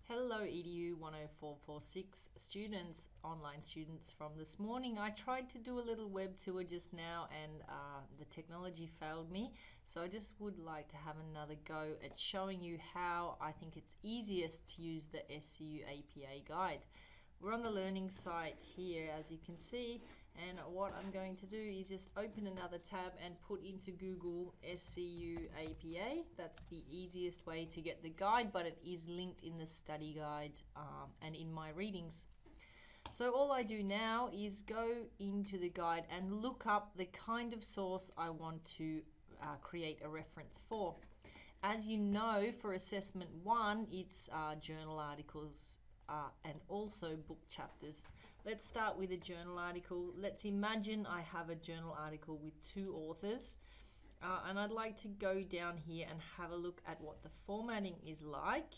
Hello EDU 10446 students, online students from this morning. I tried to do a little web tour just now and the technology failed me. So I just would like to have another go at showing you how I think it's easiest to use the SCU APA guide. We're on the learning site here, as you can see, and what I'm going to do is just open another tab and put into Google SCU APA. That's the easiest way to get the guide, but it is linked in the study guide and in my readings. So all I do now is go into the guide and look up the kind of source I want to create a reference for. As you know, for assessment 1, it's journal articles and also book chapters. Let's start with a journal article. Let's imagine I have a journal article with 2 authors and I'd like to go down here and have a look at what the formatting is like.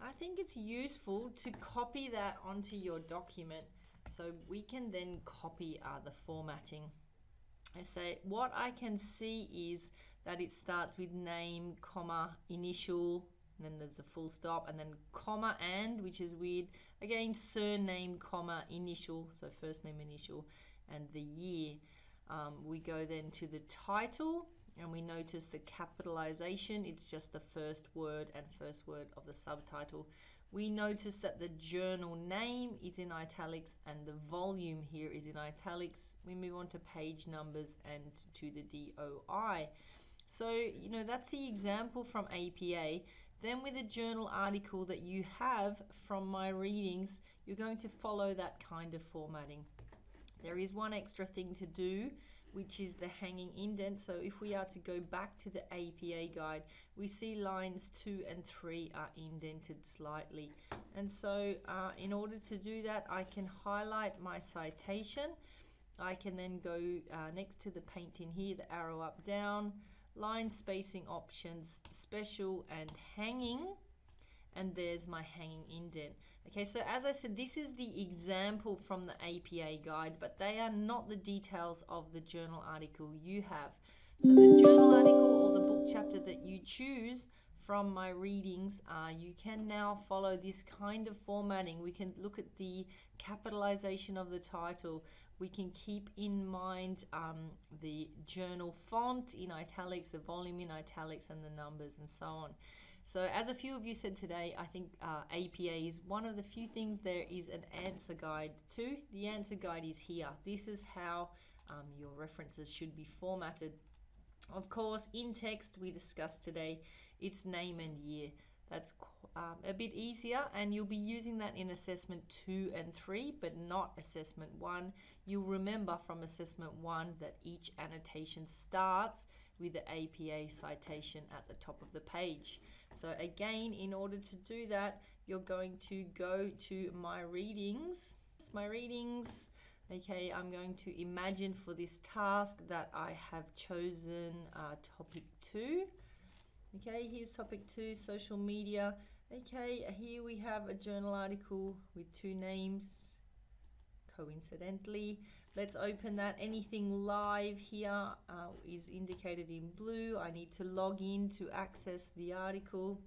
I think it's useful to copy that onto your document so we can then copy the formatting. I say what I can see is that it starts with name, comma, initial, and then there's a full stop, and then comma and, which is weird, again surname, comma, initial, so first name, initial, and the year. We go then to the title and we notice the capitalization, it's just the first word and first word of the subtitle. We notice that the journal name is in italics and the volume here is in italics. We move on to page numbers and to the DOI. So, you know, that's the example from APA. Then with a journal article that you have from my readings, you're going to follow that kind of formatting. There is one extra thing to do, which is the hanging indent. So if we are to go back to the APA guide, we see lines 2 and 3 are indented slightly. And so in order to do that, I can highlight my citation. I can then go next to the paint in here, the arrow up, down, line spacing options, special and hanging, and there's my hanging indent. Okay, so as I said, this is the example from the APA guide, but they are not the details of the journal article you have. So the journal article or the book chapter that you choose from my readings, you can now follow this kind of formatting. We can look at the capitalization of the title. We can keep in mind the journal font in italics, the volume in italics, and the numbers and so on. So as a few of you said today, I think APA is one of the few things there is an answer guide to. The answer guide is here. This is how your references should be formatted. Of course, in text we discussed today, it's name and year. That's a bit easier, and you'll be using that in assessment 2 and 3, but not assessment 1. You'll remember from assessment 1 that each annotation starts with the APA citation at the top of the page. So again, in order to do that, you're going to go to my readings. Okay, I'm going to imagine for this task that I have chosen topic 2. Okay, here's topic 2, social media. Okay, here we have a journal article with 2 names, coincidentally. Let's open that. Anything live here is indicated in blue. I need to log in to access the article.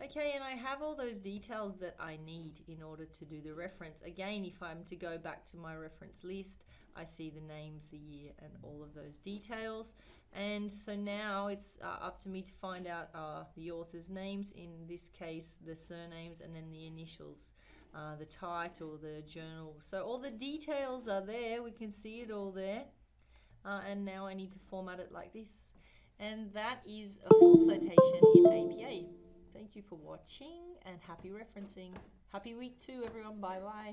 Okay, and I have all those details that I need in order to do the reference. Again, if I'm to go back to my reference list, I see the names, the year, and all of those details. And so now it's up to me to find out the author's names, in this case the surnames, and then the initials, the title, the journal. So all the details are there, we can see it all there. And now I need to format it like this. And that is a full citation in APA. Thank you for watching and happy referencing. Happy week too, everyone. Bye bye.